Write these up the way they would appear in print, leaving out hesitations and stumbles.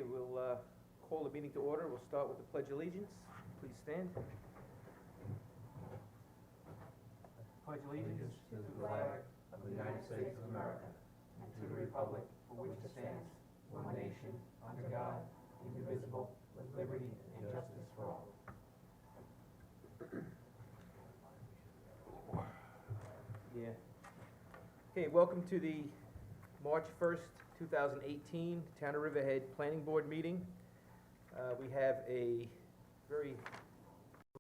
Okay, we'll call the meeting to order. We'll start with the Pledge of Allegiance. Please stand. Pledge allegiance to the flag of the United States of America and to the republic for which it stands, one nation, under God, indivisible, with liberty and justice for all. Yeah. Okay, welcome to the March 1st, 2018 Town of Riverhead Planning Board meeting. We have a very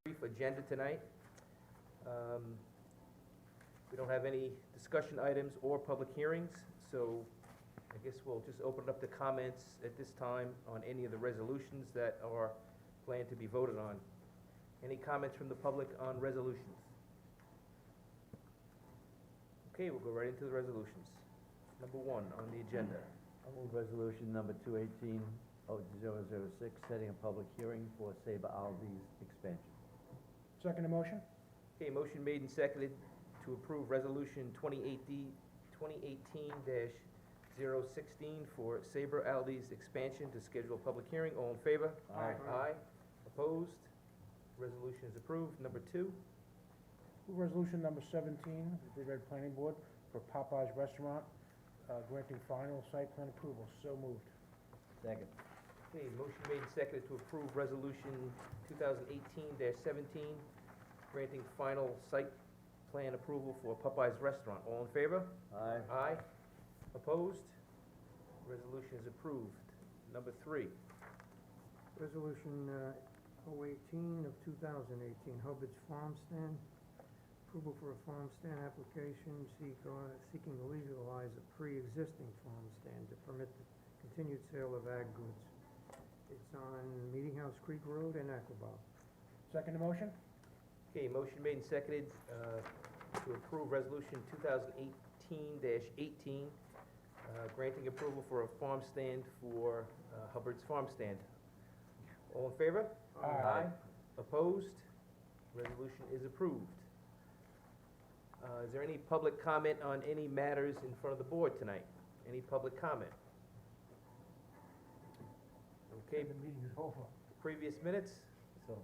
brief agenda tonight. We don't have any discussion items or public hearings, so I guess we'll just open up the comments at this time on any of the resolutions that are planned to be voted on. Any comments from the public on resolutions? Okay, we'll go right into the resolutions. Number 1 on the agenda. I move resolution number 218-006, setting a public hearing for Sabre Aldi's expansion. Second motion? Okay, motion made and seconded to approve resolution 2018-016 for Sabre Aldi's expansion to schedule a public hearing. All in favor? Aye. Aye. Opposed? Resolution is approved. Number 2. Move resolution number 17, the Riverhead Planning Board for Popeye's Restaurant, granting final site plan approval. So moved. Second. Okay, motion made and seconded to approve resolution 2018-17, granting final site plan approval for Popeye's Restaurant. All in favor? Aye. Aye. Opposed? Resolution is approved. Number 3. Resolution 018 of 2018, Hubbard's Farm Stand. Approval for a farm stand application seeking to legalize a pre-existing farm stand to permit the continued sale of ag goods. It's on Meeting House Creek Road in Aquabog. Second motion? Okay, motion made and seconded to approve resolution 2018-18, granting approval for a farm stand for Hubbard's Farm Stand. All in favor? Aye. Opposed? Resolution is approved. Is there any public comment on any matters in front of the board tonight? Any public comment? Okay, The meeting is over. previous minutes? It's over.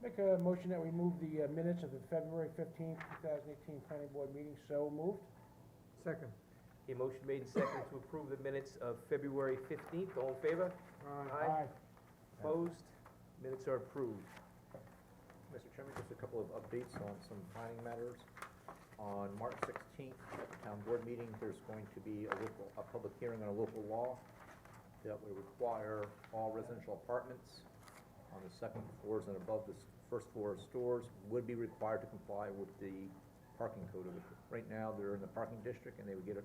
Make a motion that we move the minutes of the February 15th, 2018 Planning Board meeting. So moved. Second. Okay, motion made and seconded to approve the minutes of February 15th. All in favor? Aye. Opposed? Minutes are approved. Mr. Chairman, just a couple of updates on some planning matters. On March 16th, at the town board meeting, there's going to be a public hearing on a local law that would require all residential apartments on the second floors and above the first floor of stores would be required to comply with the parking code of it. Right now, they're in the parking district and they would get a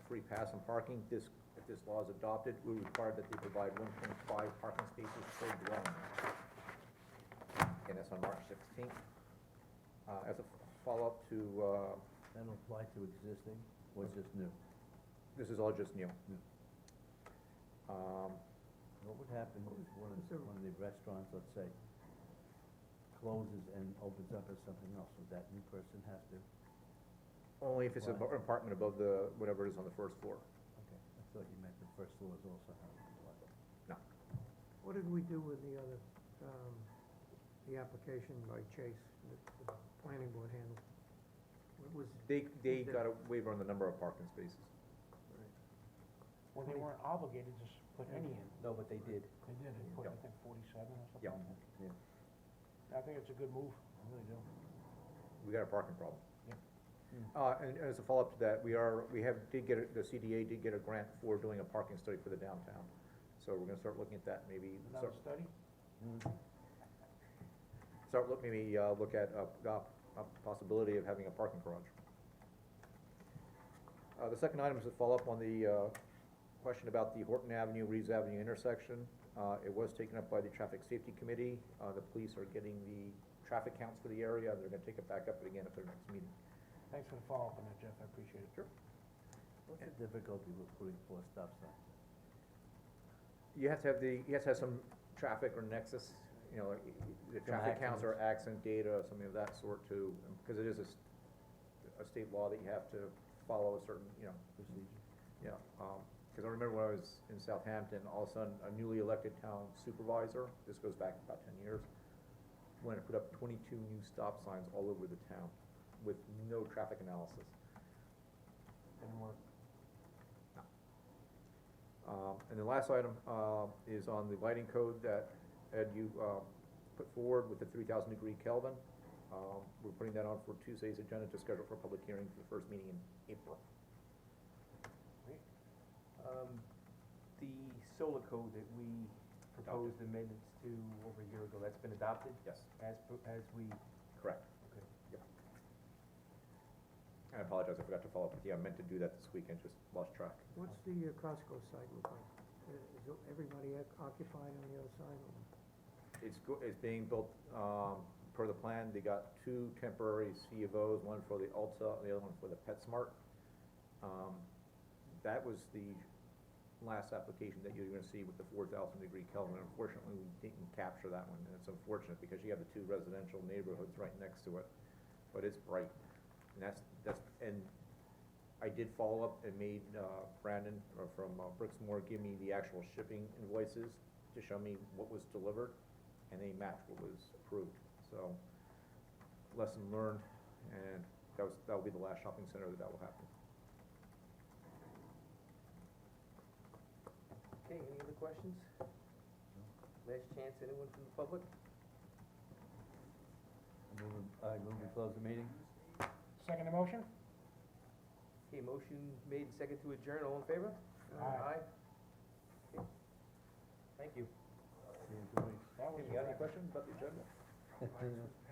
free pass on parking. If this law is adopted, we require that they provide 1.5 parking spaces per dwelling. And that's on March 16th. As a follow-up to, That'll apply to existing, or just new? this is all just new. What would happen if one of the restaurants, let's say, closes and opens up as something else? Would that new person have to? Only if it's an Right. apartment above the, whatever it is on the first floor. Okay, I thought you meant the first floors also have to apply. No. What did we do with the other, the application by Chase that the planning board handled? What was? They got a waiver on the number of parking spaces. Well, they weren't obligated to put any in. No, but they did. They did. They put, I Yep. think, 47 or something. Yep. like that. I think it's a good move. I really do. We got a parking problem. Yep. And as a follow-up to that, the CDA did get a grant for doing a parking study for the downtown. So we're gonna start looking at that, maybe, Another study? look at a possibility of having a parking garage. The second item is a follow-up on the question about the Horton Avenue, Reeves Avenue intersection. It was taken up by the Traffic Safety Committee. The police are getting the traffic counts for the area. They're gonna take it back up again at their next meeting. Thanks for the follow-up on that, Jeff. I appreciate it. Sure. What's the difficulty with putting 4 stop signs? You have to have some traffic or nexus, you know, the Some traffic counts or accidents. accident data, something of that sort too, because it is a state law that you have to follow a certain, you know, Procedure? yeah. Because I remember when I was in Southampton, all of a sudden, a newly elected town supervisor, this goes back about 10 years, went and put up 22 new stop signs all over the town with no traffic analysis. Didn't work. And the last item is on the lighting code that, Ed, you put forward with the 3,000 degree Kelvin. We're putting that on for Tuesday's agenda to schedule for a public hearing for the first meeting in April. The solar code that we proposed amendments to over a year ago, that's been adopted Yes, as we, correct. okay. I apologize, I forgot to follow up with you. I meant to do that this weekend, just lost track. What's the Costco site look like? Is everybody occupied on the other side? It's being built, per the plan. They got 2 temporary C of Os, one for the Ulta, and the other one for the PetSmart. That was the last application that you're gonna see with the 4,000 degree Kelvin. Unfortunately, we didn't capture that one, and it's unfortunate because you have the 2 residential neighborhoods right next to it, but it's bright. And and I did follow up and made, Brandon, from Brixmore, give me the actual shipping invoices to show me what was delivered, and they matched what was approved. So, lesson learned, and that'll be the last shopping center that will happen. Okay, any other questions? Last chance, anyone from the public? I move we close the meeting. Second the motion? Okay, motion made and second to adjourn, all in favor? Aye. Okay. Thank you. See you in 2 weeks. That was You got any questions about the agenda? Aye.